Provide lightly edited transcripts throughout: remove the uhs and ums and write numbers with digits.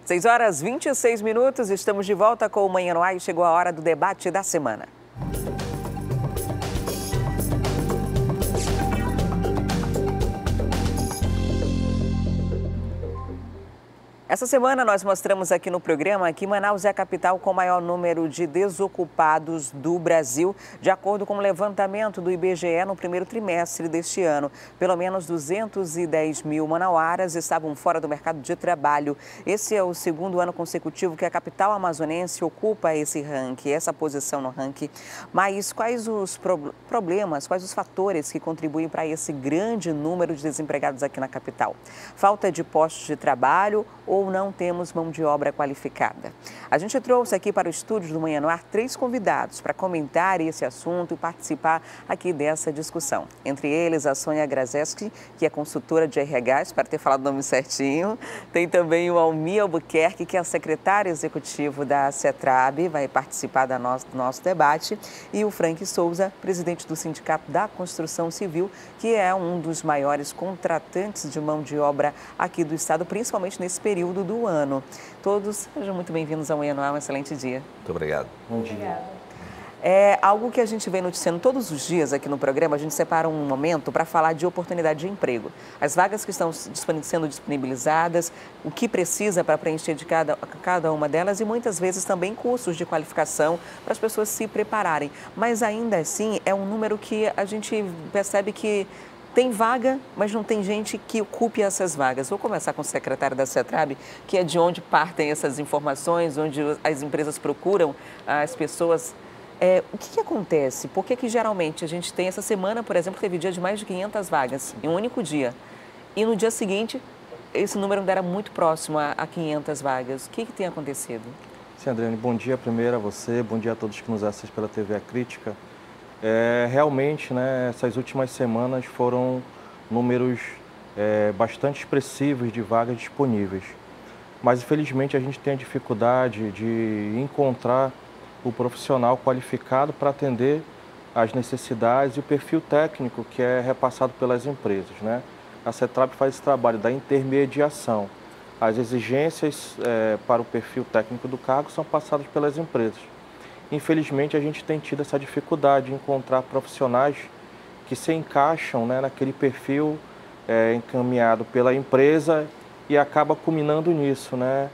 6h26, estamos de volta com o Manhã no Ar e chegou a hora do debate da semana. Essa semana nós mostramos aqui no programa que Manaus é a capital com o maior número de desocupados do Brasil, de acordo com o levantamento do IBGE no primeiro trimestre deste ano. Pelo menos 210 mil manauaras estavam fora do mercado de trabalho. Esse é o segundo ano consecutivo que a capital amazonense ocupa esse ranking, essa posição no ranking. Mas quais os problemas, quais os fatores que contribuem para esse grande número de desempregados aqui na capital? Falta de postos de trabalho ou não temos mão de obra qualificada? A gente trouxe aqui para o estúdio do Manhã no Ar 3 convidados para comentar esse assunto e participar aqui dessa discussão. Entre eles, a Sônia Grazeski, que é consultora de RH, espero ter falado o nome certinho. Tem também o Almir Albuquerque, que é secretário executivo da CETRAB, vai participar do nosso debate. E o Frank Souza, presidente do Sindicato da Construção Civil, que é um dos maiores contratantes de mão de obra aqui do estado, principalmente nesse período do ano. Todos sejam muito bem-vindos ao Manhã no Ar, um excelente dia. Muito obrigado. Bom dia. Obrigada. É algo que a gente vem noticiando todos os dias aqui no programa, a gente separa um momento para falar de oportunidade de emprego. As vagas que estão sendo disponibilizadas, o que precisa para preencher de cada uma delas e muitas vezes também cursos de qualificação para as pessoas se prepararem. Mas ainda assim é um número que a gente percebe que tem vaga, mas não tem gente que ocupe essas vagas. Vou começar com o secretário da CETRAB, que é de onde partem essas informações, onde as empresas procuram as pessoas. O que acontece? Por que geralmente a gente tem essa semana, por exemplo, teve dia de mais de 500 vagas em um único dia. E no dia seguinte, esse número ainda era muito próximo a 500 vagas. O que tem acontecido? Sim, Adriane, bom dia primeiro a você, bom dia a todos que nos assistem pela TV A Crítica. Realmente, né, essas últimas semanas foram números bastante expressivos de vagas disponíveis. Mas, infelizmente, a gente tem a dificuldade de encontrar o profissional qualificado para atender às necessidades e o perfil técnico que é repassado pelas empresas, né? A CETRAB faz esse trabalho da intermediação. As exigências para o perfil técnico do cargo são passadas pelas empresas. Infelizmente, a gente tem tido essa dificuldade de encontrar profissionais que se encaixam, né, naquele perfil encaminhado pela empresa e acaba culminando nisso, né?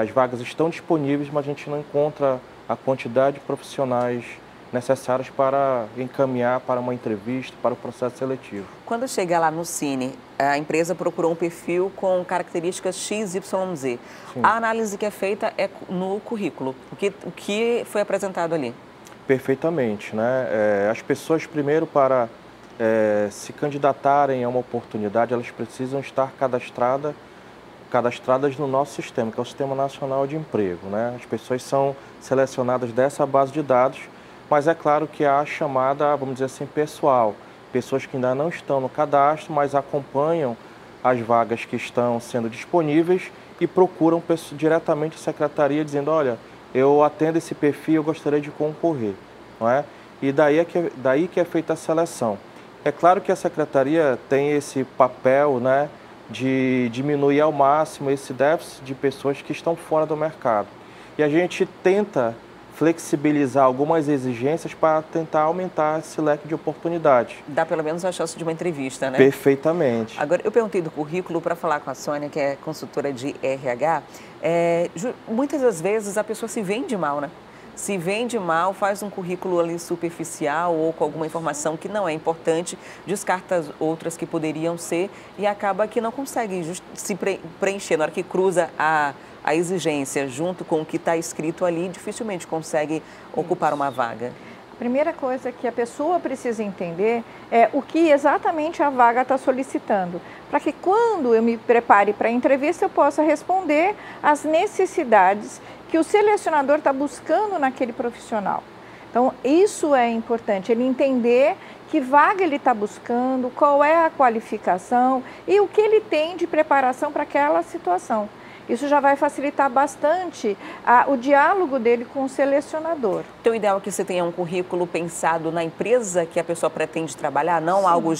As vagas estão disponíveis, mas a gente não encontra a quantidade de profissionais necessários para encaminhar para uma entrevista, para o processo seletivo. Quando chega lá no Cine, a empresa procurou um perfil com características XYZ. Sim. A análise que é feita é no currículo, o que foi apresentado ali. Perfeitamente, né? As pessoas, primeiro, para se candidatarem a uma oportunidade, elas precisam estar cadastradas no nosso sistema, que é o Sistema Nacional de Emprego, né? As pessoas são selecionadas dessa base de dados, mas é claro que há a chamada, vamos dizer assim, pessoal, pessoas que ainda não estão no cadastro, mas acompanham as vagas que estão sendo disponíveis e procuram diretamente a secretaria dizendo, olha, eu atendo esse perfil, eu gostaria de concorrer, não é? E daí que é feita a seleção. É claro que a secretaria tem esse papel, né, de diminuir ao máximo esse déficit de pessoas que estão fora do mercado. E a gente tenta flexibilizar algumas exigências para tentar aumentar esse leque de oportunidades. Dá pelo menos a chance de uma entrevista, né? Perfeitamente. Agora, eu perguntei do currículo para falar com a Sônia, que é consultora de RH. Muitas das vezes a pessoa se vende mal, né? Se vende mal, faz um currículo ali superficial ou com alguma informação que não é importante, descarta outras que poderiam ser e acaba que não consegue se preencher. Na hora que cruza a exigência junto com o que está escrito ali, dificilmente consegue ocupar uma vaga. A primeira coisa que a pessoa precisa entender é o que exatamente a vaga está solicitando, para que quando eu me prepare para a entrevista eu possa responder às necessidades que o selecionador está buscando naquele profissional. Então, isso é importante, ele entender que vaga ele está buscando, qual é a qualificação e o que ele tem de preparação para aquela situação. Isso já vai facilitar bastante o diálogo dele com o selecionador. Então, o ideal é que você tenha um currículo pensado na empresa que a pessoa pretende trabalhar, não Sim. algo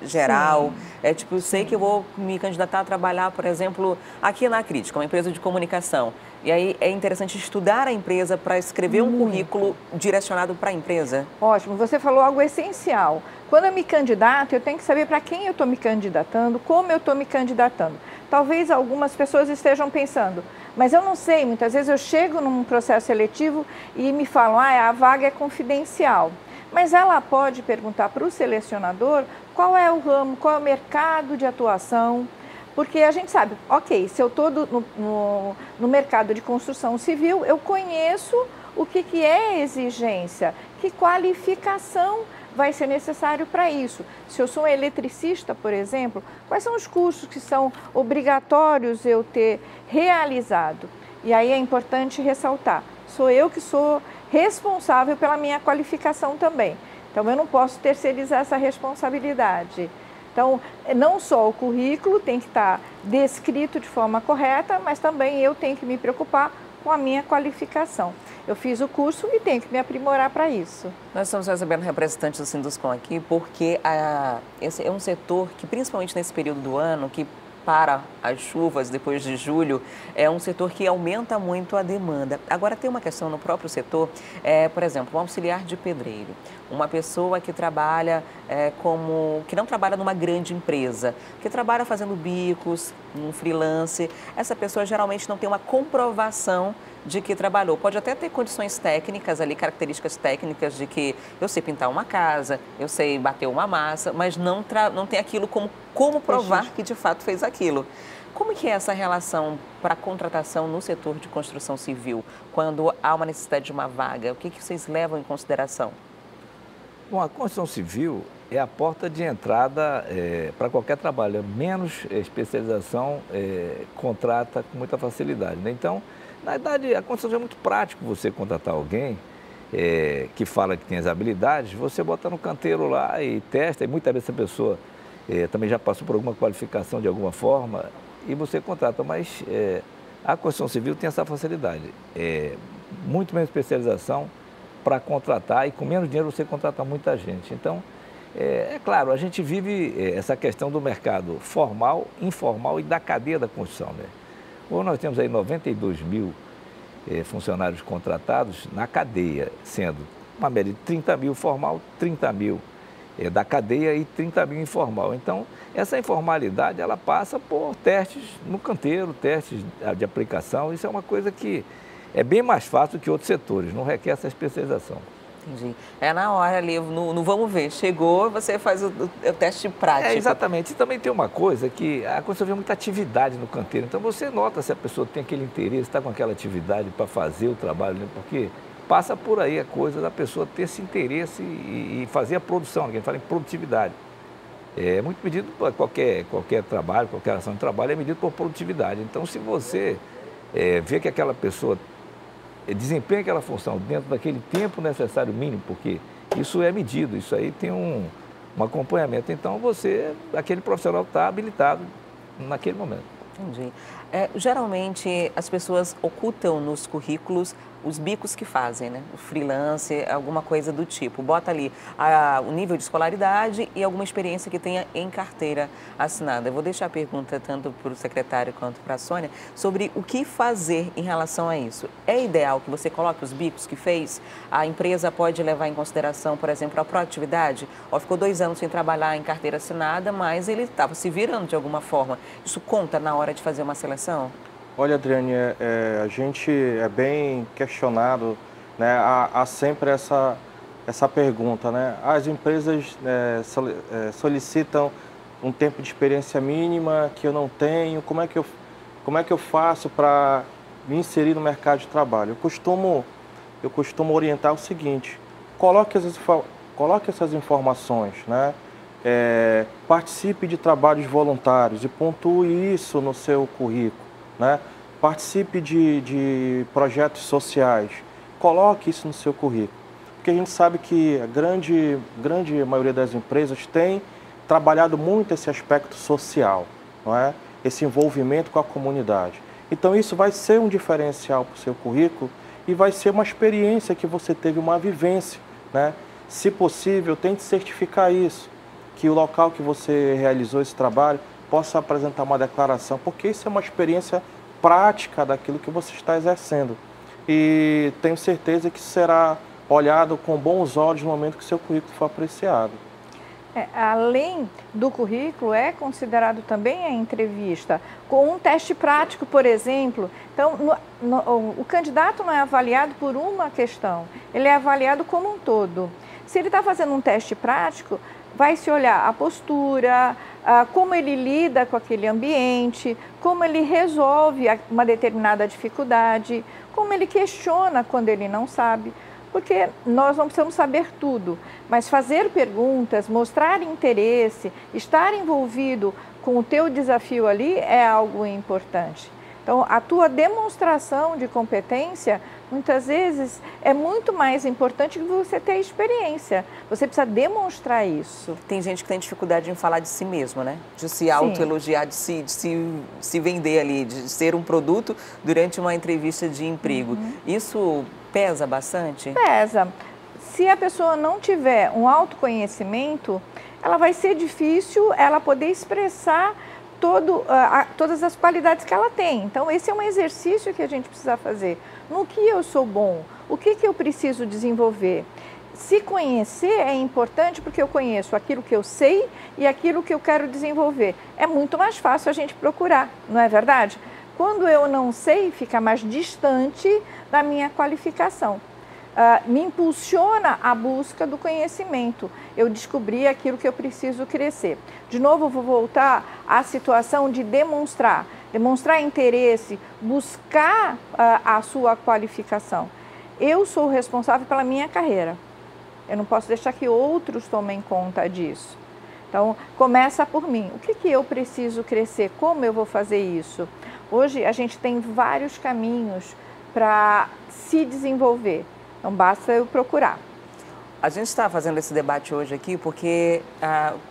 geral. Sim. É tipo, eu sei que eu vou me candidatar a trabalhar, por exemplo, aqui na Crítica, uma empresa de comunicação. E aí é interessante estudar a empresa para escrever um currículo direcionado para a empresa. Ótimo, você falou algo essencial. Quando eu me candidato, eu tenho que saber para quem eu estou me candidatando, como eu estou me candidatando. Talvez algumas pessoas estejam pensando, mas eu não sei, muitas vezes eu chego num processo seletivo e me falam, a vaga é confidencial. Mas ela pode perguntar para o selecionador qual é o ramo, qual é o mercado de atuação. Porque a gente sabe, ok, se eu estou no mercado de construção civil, eu conheço o que é exigência, que qualificação vai ser necessário para isso. Se eu sou um eletricista, por exemplo, quais são os cursos que são obrigatórios eu ter realizado? E aí é importante ressaltar, sou eu que sou responsável pela minha qualificação também. Então eu não posso terceirizar essa responsabilidade. Então, não só o currículo tem que estar descrito de forma correta, mas também eu tenho que me preocupar com a minha qualificação. Eu fiz o curso e tenho que me aprimorar para isso. Nós estamos recebendo representantes do Sinduscom aqui porque esse é um setor que, principalmente nesse período do ano, que para as chuvas depois de julho, é um setor que aumenta muito a demanda. Agora, tem uma questão no próprio setor, por exemplo, um auxiliar de pedreiro, uma pessoa que trabalha que não trabalha numa grande empresa, que trabalha fazendo bicos, um freelance. Essa pessoa geralmente não tem uma comprovação de que trabalhou. Pode até ter condições técnicas ali, características técnicas de que eu sei pintar uma casa, eu sei bater uma massa, mas não tem aquilo como provar que de fato fez aquilo. Como que é essa relação para a contratação no setor de construção civil, quando há uma necessidade de uma vaga? O que vocês levam em consideração? Bom, a construção civil é a porta de entrada para qualquer trabalho. Menos especialização contrata com muita facilidade, né? Então, na verdade, a construção é muito prático você contratar alguém que fala que tem as habilidades, você bota no canteiro lá e testa, e muitas vezes essa pessoa também já passou por alguma qualificação de alguma forma, e você contrata, mas a construção civil tem essa facilidade, muito menos especialização para contratar, e com menos dinheiro você contrata muita gente. Então, é claro, a gente vive essa questão do mercado formal, informal e da cadeia da construção, né? Hoje nós temos aí 92 mil funcionários contratados na cadeia, sendo uma média de 30 mil formal, 30 mil da cadeia e 30 mil informal. Então, essa informalidade, ela passa por testes no canteiro, testes de aplicação. Isso é uma coisa que é bem mais fácil que outros setores, não requer essa especialização. Entendi. É na hora ali, no vamos ver, chegou, você faz o teste prático. Exatamente. E também tem uma coisa que a construção vê muita atividade no canteiro. Então você nota se a pessoa tem aquele interesse, está com aquela atividade para fazer o trabalho, né? Porque passa por aí a coisa da pessoa ter esse interesse e fazer a produção. Alguém fala em produtividade. É muito medido por qualquer trabalho, qualquer ação de trabalho é medido por produtividade. Então, se você vê que aquela pessoa desempenha aquela função dentro daquele tempo necessário mínimo, porque isso é medido, isso aí tem um acompanhamento. Então, aquele profissional está habilitado naquele momento. Entendi. Geralmente, as pessoas ocultam nos currículos os bicos que fazem, né? O freelance, alguma coisa do tipo. Bota ali o nível de escolaridade e alguma experiência que tenha em carteira assinada. Eu vou deixar a pergunta tanto para o secretário quanto para a Sônia sobre o que fazer em relação a isso. É ideal que você coloque os bicos que fez? A empresa pode levar em consideração, por exemplo, a proatividade? Ficou 2 anos sem trabalhar em carteira assinada, mas ele estava se virando de alguma forma. Isso conta na hora de fazer uma seleção? Olha, Adriane, a gente é bem questionado, né? Há sempre essa pergunta, né? As empresas solicitam um tempo de experiência mínima que eu não tenho, como é que eu faço para me inserir no mercado de trabalho? Eu costumo orientar o seguinte: coloque essas informações, né? Participe de trabalhos voluntários e pontue isso no seu currículo, né? Participe de projetos sociais, coloque isso no seu currículo, porque a gente sabe que a grande maioria das empresas tem trabalhado muito esse aspecto social, não é? Esse envolvimento com a comunidade. Então isso vai ser um diferencial para o seu currículo e vai ser uma experiência que você teve, uma vivência, né? Se possível, tente certificar isso, que o local que você realizou esse trabalho possa apresentar uma declaração, porque isso é uma experiência prática daquilo que você está exercendo. E tenho certeza que será olhado com bons olhos no momento que seu currículo for apreciado. Além do currículo, é considerado também a entrevista com um teste prático, por exemplo. Então, o candidato não é avaliado por uma questão, ele é avaliado como um todo. Se ele está fazendo um teste prático, vai se olhar a postura, como ele lida com aquele ambiente, como ele resolve uma determinada dificuldade, como ele questiona quando ele não sabe. Porque nós não precisamos saber tudo, mas fazer perguntas, mostrar interesse, estar envolvido com o teu desafio ali é algo importante. Então, a tua demonstração de competência, muitas vezes, é muito mais importante que você ter experiência. Você precisa demonstrar isso. Tem gente que tem dificuldade em falar de si mesmo, né? De se autoelogiar, de se vender ali, de ser um produto durante uma entrevista de emprego. Isso pesa bastante? Pesa. Se a pessoa não tiver um autoconhecimento, ela vai ser difícil ela poder expressar todas as qualidades que ela tem. Então, esse é um exercício que a gente precisa fazer. No que eu sou bom? O que eu preciso desenvolver? Se conhecer é importante porque eu conheço aquilo que eu sei e aquilo que eu quero desenvolver. É muito mais fácil a gente procurar, não é verdade? Quando eu não sei, fica mais distante da minha qualificação. Me impulsiona a busca do conhecimento. Eu descobri aquilo que eu preciso crescer. De novo, eu vou voltar à situação de demonstrar interesse, buscar a sua qualificação. Eu sou responsável pela minha carreira. Eu não posso deixar que outros tomem conta disso. Então, começa por mim. O que eu preciso crescer? Como eu vou fazer isso? Hoje, a gente tem vários caminhos para se desenvolver. Então, basta eu procurar. A gente está fazendo esse debate hoje aqui porque,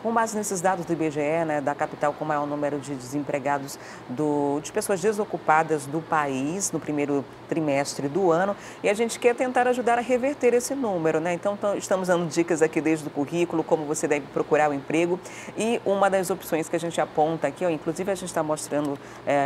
com base nesses dados do IBGE, né, da capital com o maior número de desempregados, de pessoas desocupadas do país no primeiro trimestre do ano, e a gente quer tentar ajudar a reverter esse número, né? Então, estamos dando dicas aqui desde o currículo, como você deve procurar o emprego, e uma das opções que a gente aponta aqui, inclusive a gente está mostrando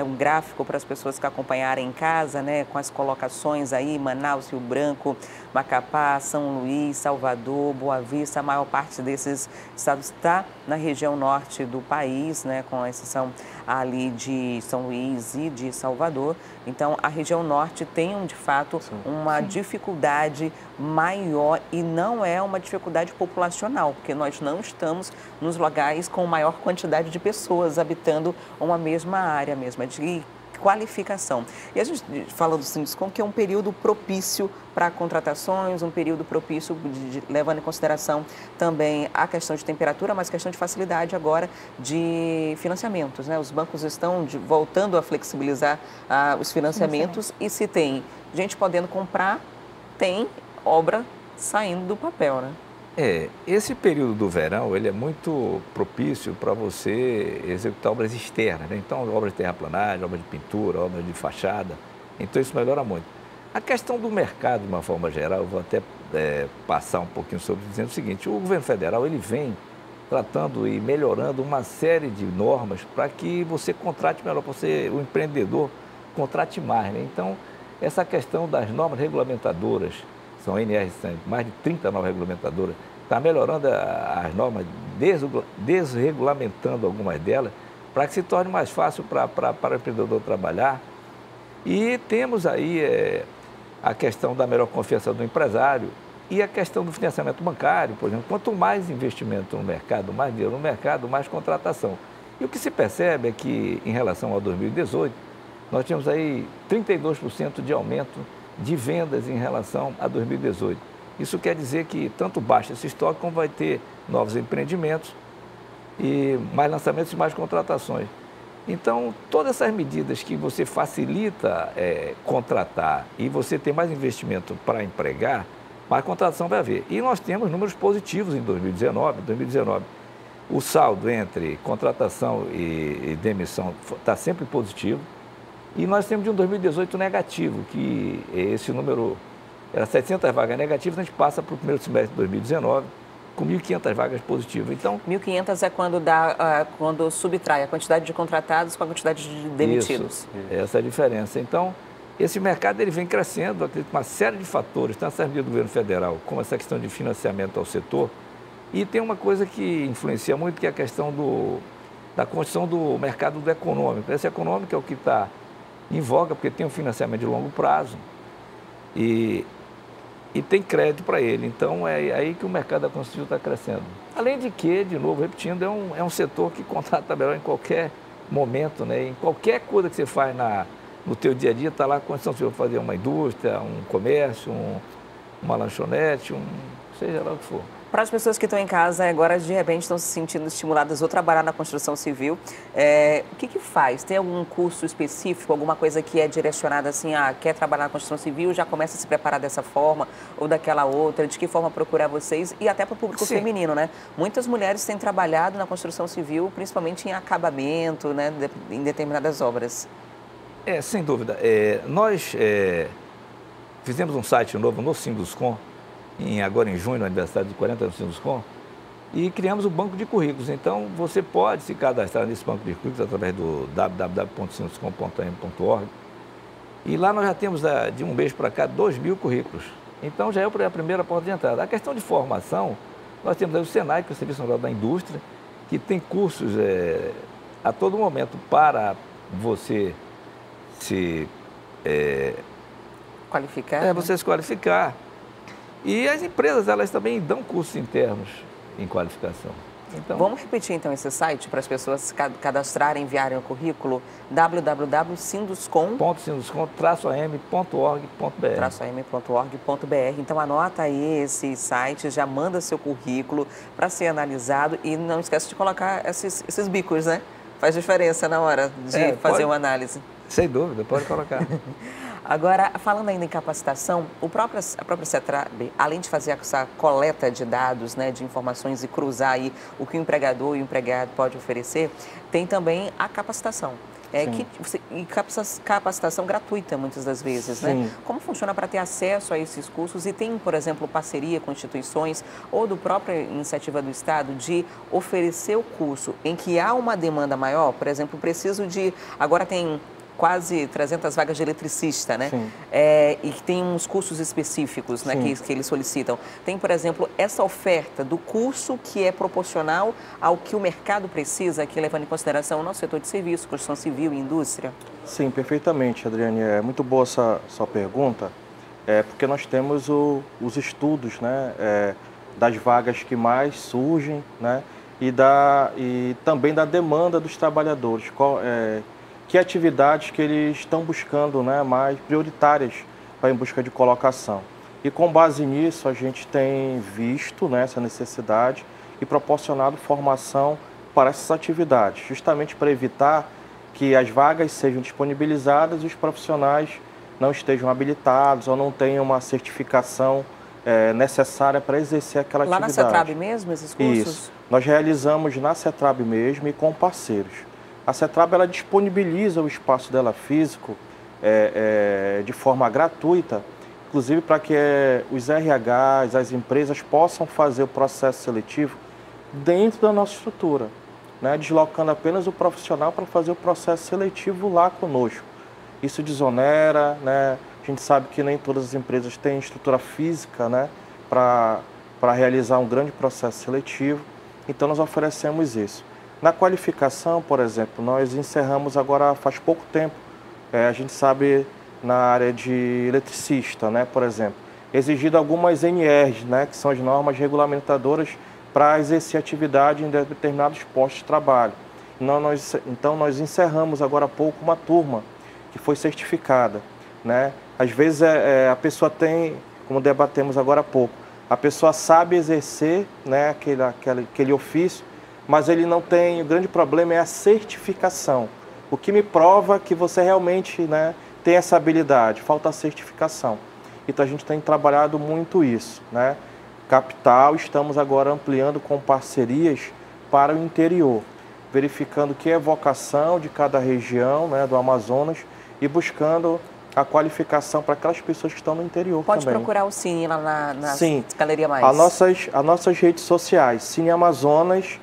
um gráfico para as pessoas que acompanharem em casa, né, com as colocações aí, Manaus, Rio Branco, Macapá, São Luís, Salvador, Boa Vista. A maior parte desses estados está na região norte do país, né, com exceção ali de São Luís e de Salvador. Então, a região norte tem, de fato, uma dificuldade maior e não é uma dificuldade populacional, porque nós não estamos nos lugares com maior quantidade de pessoas habitando uma mesma área mesma, de qualificação. E a gente fala do Sinduscom, que é um período propício para contratações, um período propício, levando em consideração também a questão de temperatura, mas questão de facilidade agora de financiamentos, né? Os bancos estão voltando a flexibilizar os financiamentos e se tem gente podendo comprar, tem obra saindo do papel, né? Esse período do verão, ele é muito propício para você executar obras externas, né? Então, obras de terraplanagem, obras de pintura, obras de fachada, então isso melhora muito. A questão do mercado, de uma forma geral, eu vou até passar um pouquinho sobre, dizendo o seguinte: o governo federal, ele vem tratando e melhorando uma série de normas para que você contrate melhor, para você, o empreendedor, contrate mais, né? Então, essa questão das normas regulamentadoras, são NR, mais de 30 normas regulamentadoras, está melhorando as normas, desregulamentando algumas delas, para que se torne mais fácil para o empreendedor trabalhar. E temos aí a questão da melhor confiança do empresário e a questão do financiamento bancário, por exemplo. Quanto mais investimento no mercado, mais dinheiro no mercado, mais contratação. E o que se percebe é que, em relação ao 2018, nós tínhamos aí 32% de aumento de vendas em relação a 2018. Isso quer dizer que tanto baixa esse estoque, como vai ter novos empreendimentos e mais lançamentos e mais contratações. Então, todas essas medidas que você facilita contratar e você tem mais investimento para empregar, mais contratação vai haver. E nós temos números positivos em 2019. 2019, o saldo entre contratação e demissão está sempre positivo. E nós temos de um 2018 negativo, que esse número era 700 vagas negativas, a gente passa para o primeiro semestre de 2019 com 1.500 vagas positivas. Então, 1.500 é quando subtrai a quantidade de contratados com a quantidade de demitidos. Isso, essa é a diferença. Então, esse mercado ele vem crescendo, acredito, uma série de fatores, tanto essa medida do governo federal, como essa questão de financiamento ao setor. E tem uma coisa que influencia muito, que é a questão da construção do mercado do econômico. Esse econômico é o que está em voga, porque tem um financiamento de longo prazo e tem crédito para ele. Então, é aí que o mercado da construção está crescendo. Além de que, de novo, repetindo, é um setor que contrata melhor em qualquer momento, né? Em qualquer coisa que você faz no teu dia a dia, está lá a condição de você fazer uma indústria, um comércio, uma lanchonete, seja lá o que for. Para as pessoas que estão em casa agora, de repente, estão se sentindo estimuladas ou trabalhar na construção civil, o que faz? Tem algum curso específico, alguma coisa que é direcionada assim, quer trabalhar na construção civil, já começa a se preparar dessa forma ou daquela outra? De que forma procurar vocês? E até para o público feminino, né? Muitas mulheres têm trabalhado na construção civil, principalmente em acabamento, né, em determinadas obras. Sem dúvida. Nós fizemos um site novo no Sinduscom, agora em junho, no aniversário de 40 anos do Sinduscom, e criamos o banco de currículos. Então, você pode se cadastrar nesse banco de currículos através do www.sinduscom.am.org. E lá nós já temos, de um mês para cá, 2.000 currículos. Então, já é a primeira porta de entrada. A questão de formação, nós temos aí o Senai, que é o Serviço Nacional da Indústria, que tem cursos a todo momento para você se qualificar. Você se qualificar. E as empresas, elas também dão cursos internos em qualificação. Então, vamos repetir, então, esse site para as pessoas cadastrarem, enviarem o currículo, www.sinduscom.am.org.br. Então, anota aí esse site, já manda seu currículo para ser analisado e não esquece de colocar esses bicos, né? Faz diferença na hora de fazer uma análise. Sem dúvida, pode colocar. Agora, falando ainda em capacitação, a própria CETRAB, além de fazer essa coleta de dados, né, de informações e cruzar aí o que o empregador e o empregado pode oferecer, tem também a capacitação. Capacitação gratuita, muitas das vezes, né? Como funciona para ter acesso a esses cursos? E tem, por exemplo, parceria com instituições ou do própria iniciativa do Estado de oferecer o curso em que há uma demanda maior? Por exemplo, preciso de... Agora tem quase 300 vagas de eletricista, né? E que tem uns cursos específicos, né, que eles solicitam. Tem, por exemplo, essa oferta do curso que é proporcional ao que o mercado precisa, aqui levando em consideração o nosso setor de serviço, construção civil e indústria? Sim, perfeitamente, Adriane. É muito boa essa sua pergunta, porque nós temos os estudos, né, das vagas que mais surgem, né, e também da demanda dos trabalhadores. Que atividades que eles estão buscando, né, mais prioritárias em busca de colocação. E com base nisso, a gente tem visto, né, essa necessidade e proporcionado formação para essas atividades, justamente para evitar que as vagas sejam disponibilizadas e os profissionais não estejam habilitados ou não tenham uma certificação necessária para exercer aquela atividade. Lá na CETRAB mesmo, esses cursos? Isso. Nós realizamos na CETRAB mesmo e com parceiros. A CETRAB, ela disponibiliza o espaço dela físico de forma gratuita, inclusive para que os RHs, as empresas possam fazer o processo seletivo dentro da nossa estrutura, né, deslocando apenas o profissional para fazer o processo seletivo lá conosco. Isso desonera, né? A gente sabe que nem todas as empresas têm estrutura física, né, para realizar um grande processo seletivo, então nós oferecemos isso. Na qualificação, por exemplo, nós encerramos agora faz pouco tempo, a gente sabe na área de eletricista, né, por exemplo, exigido algumas NRs, né, que são as normas regulamentadoras para exercer atividade em determinados postos de trabalho. Então nós encerramos agora há pouco uma turma que foi certificada, né? Às vezes a pessoa tem, como debatemos agora há pouco, a pessoa sabe exercer, né, aquele ofício, mas ele não tem, o grande problema é a certificação. O que me prova que você realmente, né, tem essa habilidade, falta a certificação. Então a gente tem trabalhado muito isso, né? Capital, estamos agora ampliando com parcerias para o interior, verificando que é vocação de cada região, né, do Amazonas e buscando a qualificação para aquelas pessoas que estão no interior Pode também. procurar o Cine lá na Sim. Galeria Mais. As nossas redes sociais, Cine Amazonas,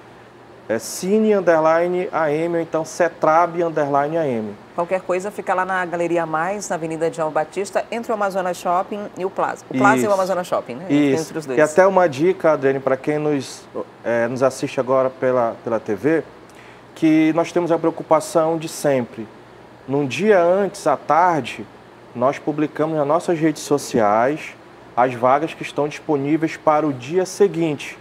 Cine_AM, ou então Cetrab_AM. Qualquer coisa fica lá na Galeria Mais, na Avenida João Batista, entre o Amazonas Shopping e o Plaza. O Plaza e o Amazonas Shopping, né? Entre os dois. E até uma dica, Adriane, para quem nos assiste agora pela TV, que nós temos a preocupação de sempre. Num dia antes, à tarde, nós publicamos nas nossas redes sociais as vagas que estão disponíveis para o dia seguinte,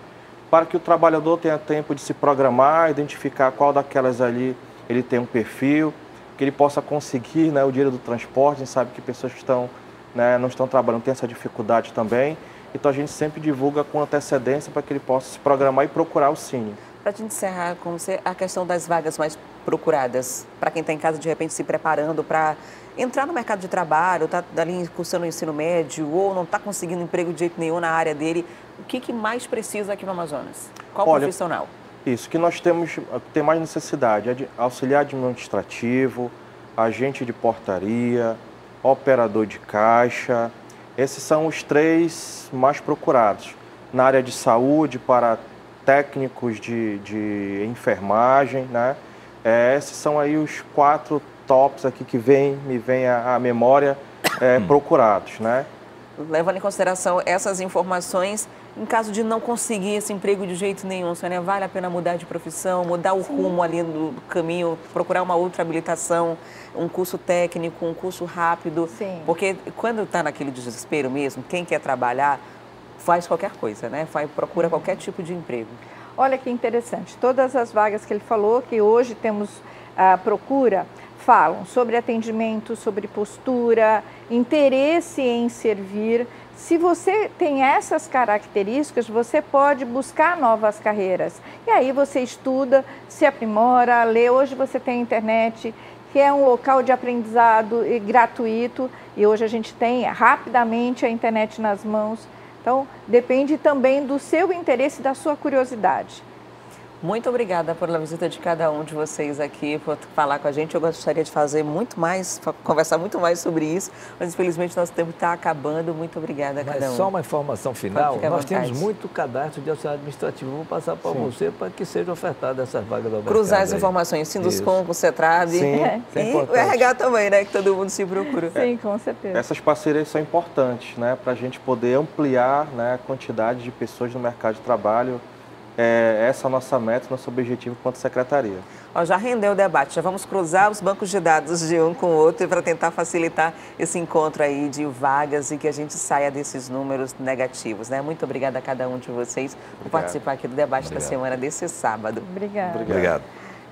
para que o trabalhador tenha tempo de se programar, identificar qual daquelas ali ele tem um perfil, que ele possa conseguir, né, o dinheiro do transporte. A gente sabe que pessoas que estão, né, não estão trabalhando têm essa dificuldade também. Então a gente sempre divulga com antecedência para que ele possa se programar e procurar o Cine. Para a gente encerrar com você, a questão das vagas mais procuradas, para quem está em casa de repente se preparando para entrar no mercado de trabalho, está ali cursando o ensino médio ou não está conseguindo emprego de jeito nenhum na área dele, o que mais precisa aqui no Amazonas? Qual profissional? Isso, que nós temos, tem mais necessidade, é de auxiliar administrativo, agente de portaria, operador de caixa. Esses são os 3 mais procurados. Na área de saúde, para técnicos de enfermagem, né? Esses são aí os 4 tops aqui que me vem à memória procurados, né? Levando em consideração essas informações, em caso de não conseguir esse emprego de jeito nenhum, Sônia, vale a pena mudar de profissão, mudar o rumo ali do caminho, procurar uma outra habilitação, um curso técnico, um curso rápido? Sim. Porque quando está naquele desespero mesmo, quem quer trabalhar faz qualquer coisa, né? Procura qualquer tipo de emprego. Olha que interessante, todas as vagas que ele falou, que hoje temos a procura, falam sobre atendimento, sobre postura, interesse em servir. Se você tem essas características, você pode buscar novas carreiras. E aí você estuda, se aprimora, lê. Hoje você tem a internet, que é um local de aprendizado gratuito. E hoje a gente tem rapidamente a internet nas mãos. Então, depende também do seu interesse e da sua curiosidade. Muito obrigada pela visita de cada um de vocês aqui, por falar com a gente. Eu gostaria de fazer muito mais, conversar muito mais sobre isso, mas infelizmente nosso tempo está acabando. Muito obrigada a cada um. Só uma informação final, nós temos vontade. muito cadastro de auxiliar administrativo. Vou passar para você para que seja ofertada essas vagas do mercado. Cruzar as informações, Sinduscom, com o Cetrab. Sim, e o RH também, né, que todo mundo se procura. Sim, com certeza. Essas parcerias são importantes, né, para a gente poder ampliar, né, a quantidade de pessoas no mercado de trabalho. Essa é a nossa meta, nosso objetivo enquanto secretaria. Já rendeu o debate, já vamos cruzar os bancos de dados de um com o outro para tentar facilitar esse encontro aí de vagas e que a gente saia desses números negativos, né? Muito obrigada a cada um de vocês por participar aqui do debate da semana desse sábado. Obrigada. Obrigado.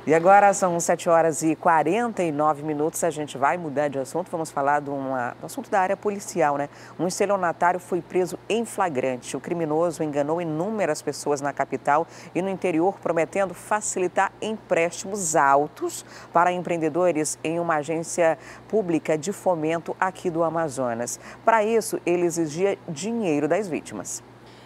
E agora são 7h49, a gente vai mudar de assunto, vamos falar do assunto da área policial, né? Um estelionatário foi preso em flagrante. O criminoso enganou inúmeras pessoas na capital e no interior, prometendo facilitar empréstimos altos para empreendedores em uma agência pública de fomento aqui do Amazonas. Para isso, ele exigia dinheiro das vítimas.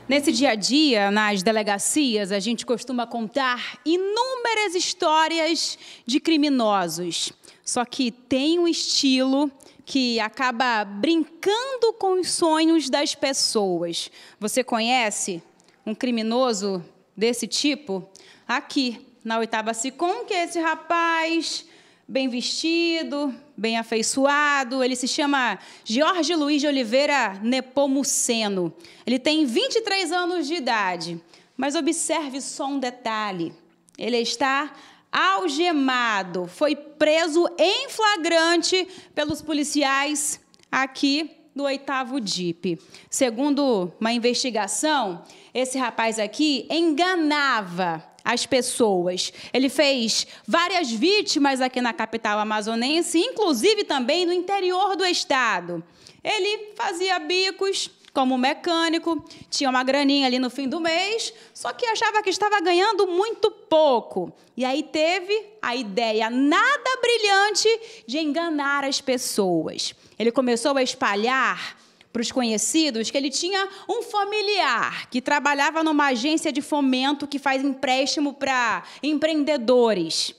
Nesse dia a dia, nas delegacias, a gente costuma contar inúmeras histórias de criminosos. Só que tem um estilo que acaba brincando com os sonhos das pessoas. Você conhece um criminoso desse tipo? Aqui, na 8ª SICOM, que é esse rapaz bem vestido, bem afeiçoado. Ele se chama Jorge Luiz de Oliveira Nepomuceno. Ele tem 23 anos de idade. Mas observe só um detalhe. Ele está algemado. Foi preso em flagrante pelos policiais aqui do 8º DIP. Segundo uma investigação, esse rapaz aqui enganava as pessoas. Ele fez várias vítimas aqui na capital amazonense, inclusive também no interior do estado. Ele fazia bicos como mecânico, tinha uma graninha ali no fim do mês, só que achava que estava ganhando muito pouco. E aí teve a ideia nada brilhante de enganar as pessoas. Ele começou a espalhar para os conhecidos que ele tinha um familiar que trabalhava numa agência de fomento que faz empréstimo para empreendedores.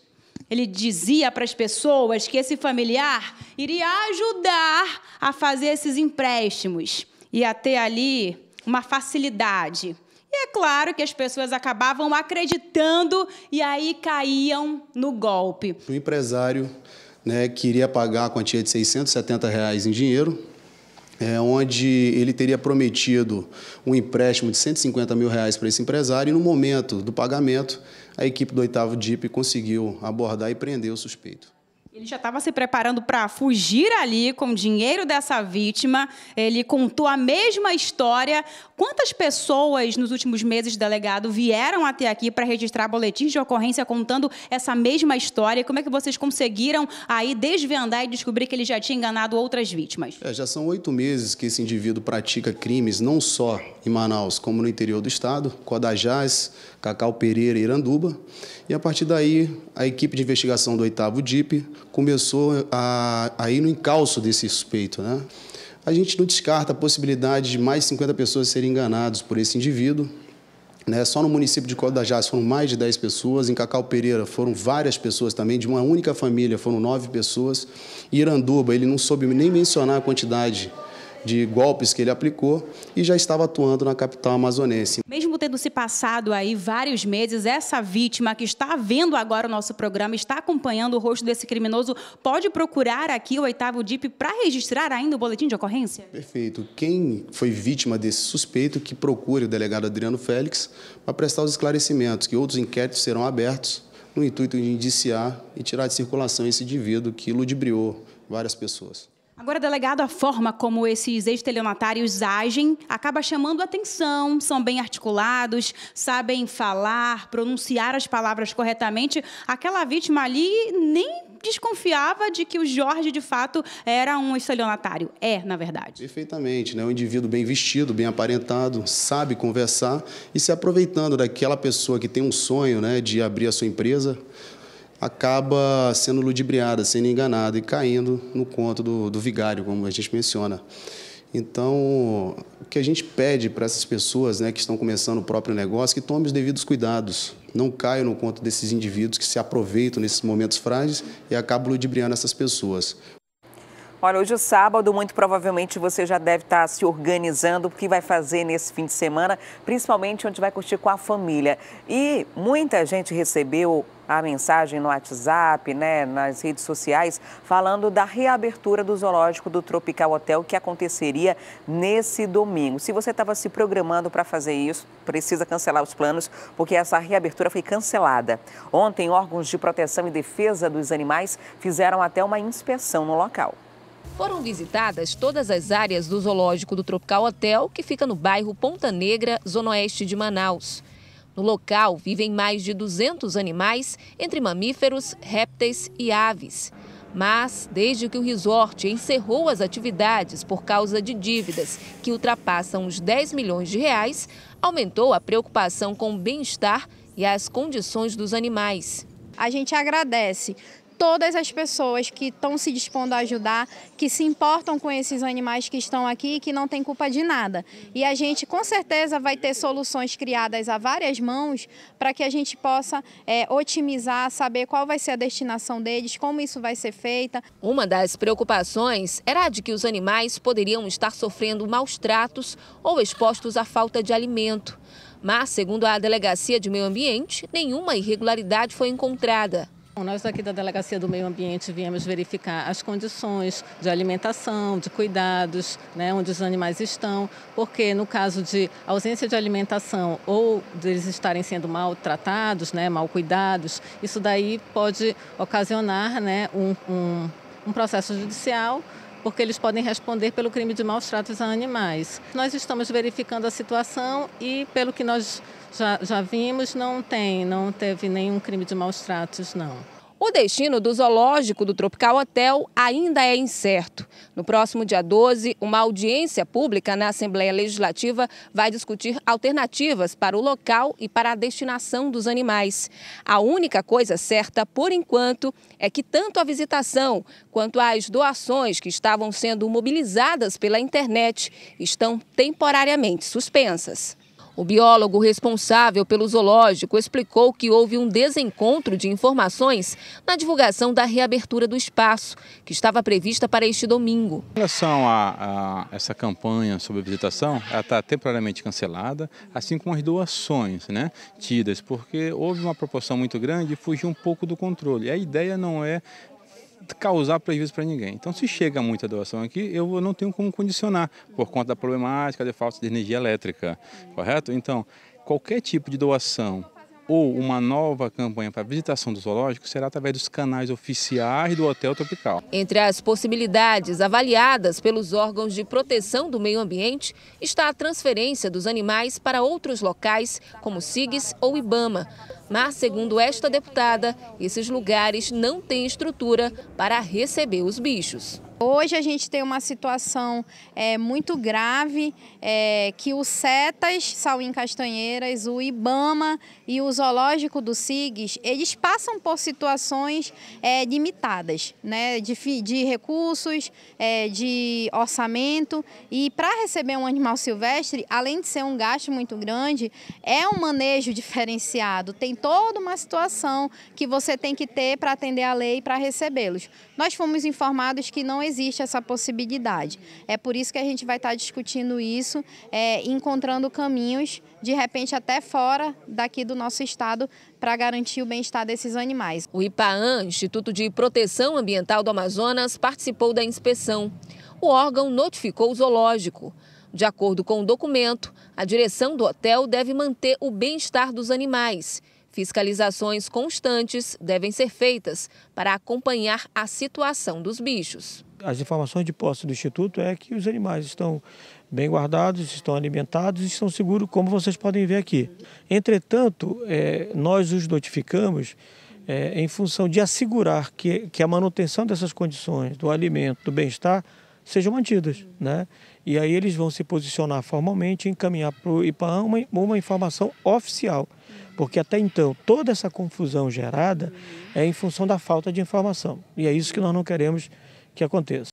Ele dizia para as pessoas que esse familiar iria ajudar a fazer esses empréstimos. Ia ter ali uma facilidade. E é claro que as pessoas acabavam acreditando e aí caíam no golpe. O empresário, né, queria pagar a quantia de R$ 670 em dinheiro, onde ele teria prometido um empréstimo de R$ 150 mil para esse empresário, e no momento do pagamento, a equipe do 8º DIP conseguiu abordar e prender o suspeito. Ele já estava se preparando para fugir ali com o dinheiro dessa vítima. Ele contou a mesma história. Quantas pessoas nos últimos meses, delegado, vieram até aqui para registrar boletins de ocorrência contando essa mesma história? Como é que vocês conseguiram aí desvendar e descobrir que ele já tinha enganado outras vítimas? Já são 8 meses que esse indivíduo pratica crimes não só em Manaus, como no interior do estado, Codajás, Cacau Pereira e Iranduba. E a partir daí, a equipe de investigação do 8º DIP começou a ir no encalço desse suspeito, né? A gente não descarta a possibilidade de mais 50 pessoas serem enganadas por esse indivíduo, né? Só no município de Codajás foram mais de 10 pessoas, em Cacau Pereira foram várias pessoas também, de uma única família foram 9 pessoas. Em Iranduba, ele não soube nem mencionar a quantidade de golpes que ele aplicou e já estava atuando na capital amazonense. Mesmo tendo se passado aí vários meses, essa vítima que está vendo agora o nosso programa, está acompanhando o rosto desse criminoso, pode procurar aqui o 8º DIP para registrar ainda o boletim de ocorrência? Perfeito. Quem foi vítima desse suspeito, que procure o delegado Adriano Félix para prestar os esclarecimentos, que outros inquéritos serão abertos no intuito de indiciar e tirar de circulação esse indivíduo que ludibriou várias pessoas. Agora, delegado, a forma como esses estelionatários agem acaba chamando atenção, são bem articulados, sabem falar, pronunciar as palavras corretamente. Aquela vítima ali nem desconfiava de que o Jorge, de fato, era um estelionatário. Na verdade. Perfeitamente, né? Um indivíduo bem vestido, bem aparentado, sabe conversar e se aproveitando daquela pessoa que tem um sonho, né, de abrir a sua empresa, acaba sendo ludibriada, sendo enganada e caindo no conto do vigário, como a gente menciona. Então, o que a gente pede para essas pessoas, né, que estão começando o próprio negócio, que tomem os devidos cuidados, não caiam no conto desses indivíduos que se aproveitam nesses momentos frágeis e acabam ludibriando essas pessoas. Olha, hoje é sábado, muito provavelmente você já deve estar se organizando o que vai fazer nesse fim de semana, principalmente onde vai curtir com a família. E muita gente recebeu a mensagem no WhatsApp, né, nas redes sociais, falando da reabertura do zoológico do Tropical Hotel, que aconteceria nesse domingo. Se você estava se programando para fazer isso, precisa cancelar os planos, porque essa reabertura foi cancelada. Ontem, órgãos de proteção e defesa dos animais fizeram até uma inspeção no local. Foram visitadas todas as áreas do zoológico do Tropical Hotel, que fica no bairro Ponta Negra, zona oeste de Manaus. No local, vivem mais de 200 animais, entre mamíferos, répteis e aves. Mas, desde que o resort encerrou as atividades por causa de dívidas que ultrapassam os 10 milhões de reais, aumentou a preocupação com o bem-estar e as condições dos animais. A gente agradece todas as pessoas que estão se dispondo a ajudar, que se importam com esses animais que estão aqui e que não têm culpa de nada. E a gente, com certeza, vai ter soluções criadas a várias mãos para que a gente possa otimizar, saber qual vai ser a destinação deles, como isso vai ser feita. Uma das preocupações era a de que os animais poderiam estar sofrendo maus tratos ou expostos à falta de alimento. Mas, segundo a Delegacia de Meio Ambiente, nenhuma irregularidade foi encontrada. Nós aqui da Delegacia do Meio Ambiente viemos verificar as condições de alimentação, de cuidados, né, onde os animais estão, porque no caso de ausência de alimentação ou deles estarem sendo maltratados, né, mal cuidados, isso daí pode ocasionar, né, um processo judicial, porque eles podem responder pelo crime de maus tratos a animais. Nós estamos verificando a situação e, pelo que nós já vimos, não teve nenhum crime de maus tratos, não. O destino do zoológico do Tropical Hotel ainda é incerto. No próximo dia 12, uma audiência pública na Assembleia Legislativa vai discutir alternativas para o local e para a destinação dos animais. A única coisa certa, por enquanto, é que tanto a visitação quanto as doações que estavam sendo mobilizadas pela internet estão temporariamente suspensas. O biólogo responsável pelo zoológico explicou que houve um desencontro de informações na divulgação da reabertura do espaço, que estava prevista para este domingo. Em relação a essa campanha sobre visitação, ela está temporariamente cancelada, assim como as doações, tidas, porque houve uma proporção muito grande e fugiu um pouco do controle. A ideia não é causar prejuízo para ninguém. Então, se chega muita doação aqui, eu não tenho como condicionar, por conta da problemática de falta de energia elétrica, correto? Então, qualquer tipo de doação ou uma nova campanha para visitação do zoológico será através dos canais oficiais do Hotel Tropical. Entre as possibilidades avaliadas pelos órgãos de proteção do meio ambiente está a transferência dos animais para outros locais, como SIGs ou IBAMA. Mas, segundo esta deputada, esses lugares não têm estrutura para receber os bichos. Hoje a gente tem uma situação muito grave, que o CETAS, Sauim Castanheiras, o IBAMA e o Zoológico do SIGs, eles passam por situações limitadas, de recursos, de orçamento. E para receber um animal silvestre, além de ser um gasto muito grande, é um manejo diferenciado. Tem toda uma situação que você tem que ter para atender a lei e para recebê-los. Nós fomos informados que não existe essa possibilidade. É por isso que a gente vai estar discutindo isso, encontrando caminhos, de repente até fora daqui do nosso estado, para garantir o bem-estar desses animais. O IPAAM, Instituto de Proteção Ambiental do Amazonas, participou da inspeção. O órgão notificou o zoológico. De acordo com o documento, a direção do hotel deve manter o bem-estar dos animais. Fiscalizações constantes devem ser feitas para acompanhar a situação dos bichos. As informações de posse do Instituto é que os animais estão bem guardados, estão alimentados e estão seguros, como vocês podem ver aqui. Entretanto, nós os notificamos em função de assegurar que a manutenção dessas condições, do alimento, do bem-estar, sejam mantidas, E aí eles vão se posicionar formalmente e encaminhar para o IPAAM uma informação oficial. Porque até então toda essa confusão gerada é em função da falta de informação. E é isso que nós não queremos que aconteça.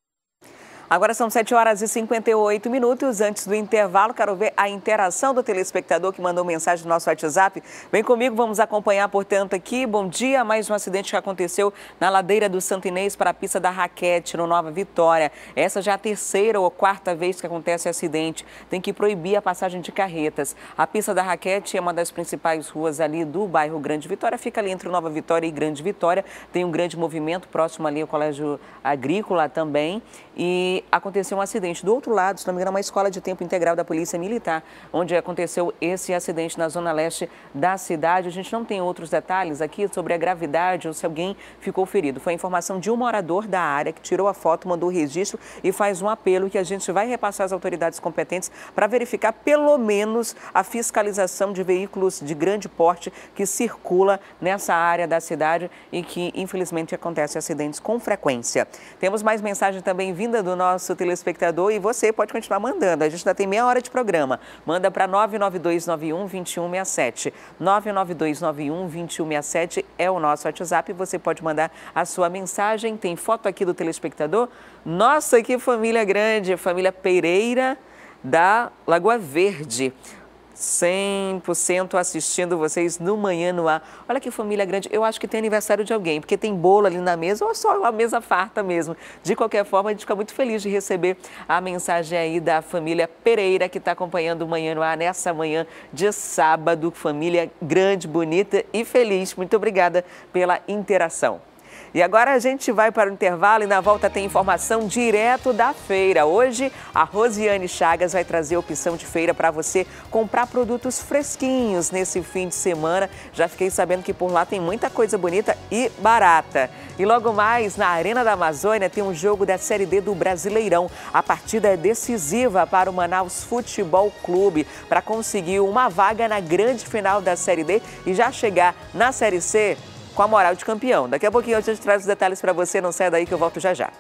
Agora são 7h58. Antes do intervalo, quero ver a interação do telespectador que mandou mensagem no nosso WhatsApp. Vem comigo, vamos acompanhar, portanto, aqui. Bom dia, mais um acidente que aconteceu na ladeira do Santo Inês para a pista da Raquete, no Nova Vitória. Essa já é a terceira ou quarta vez que acontece acidente. Tem que proibir a passagem de carretas. A pista da Raquete é uma das principais ruas ali do bairro Grande Vitória. Fica ali entre Nova Vitória e Grande Vitória. Tem um grande movimento próximo ali ao Colégio Agrícola também. E aconteceu um acidente do outro lado, se não me engano, uma escola de tempo integral da Polícia Militar, onde aconteceu esse acidente na zona leste da cidade. A gente não tem outros detalhes aqui sobre a gravidade ou se alguém ficou ferido. Foi a informação de um morador da área que tirou a foto, mandou o registro e faz um apelo que a gente vai repassar às autoridades competentes para verificar pelo menos a fiscalização de veículos de grande porte que circula nessa área da cidade e que, infelizmente, acontecem acidentes com frequência. Temos mais mensagem também vinda do nosso telespectador e você pode continuar mandando. A gente ainda tem meia hora de programa. Manda para 99291-2167. 99291-2167 é o nosso WhatsApp. Você pode mandar a sua mensagem. Tem foto aqui do telespectador. Nossa, que família grande! Família Pereira da Lagoa Verde. 100% assistindo vocês no Manhã no Ar. Olha que família grande. Eu acho que tem aniversário de alguém, porque tem bolo ali na mesa ou só uma mesa farta mesmo. De qualquer forma, a gente fica muito feliz de receber a mensagem aí da família Pereira, que está acompanhando o Manhã no Ar nessa manhã de sábado. Família grande, bonita e feliz. Muito obrigada pela interação. E agora a gente vai para o intervalo e na volta tem informação direto da feira. Hoje a Rosiane Chagas vai trazer a opção de feira para você comprar produtos fresquinhos nesse fim de semana. Já fiquei sabendo que por lá tem muita coisa bonita e barata. E logo mais, na Arena da Amazônia, tem um jogo da Série D do Brasileirão. A partida é decisiva para o Manaus Futebol Clube para conseguir uma vaga na grande final da Série D e já chegar na Série C com a moral de campeão. Daqui a pouquinho a gente traz os detalhes para você, não saia daí que eu volto já já.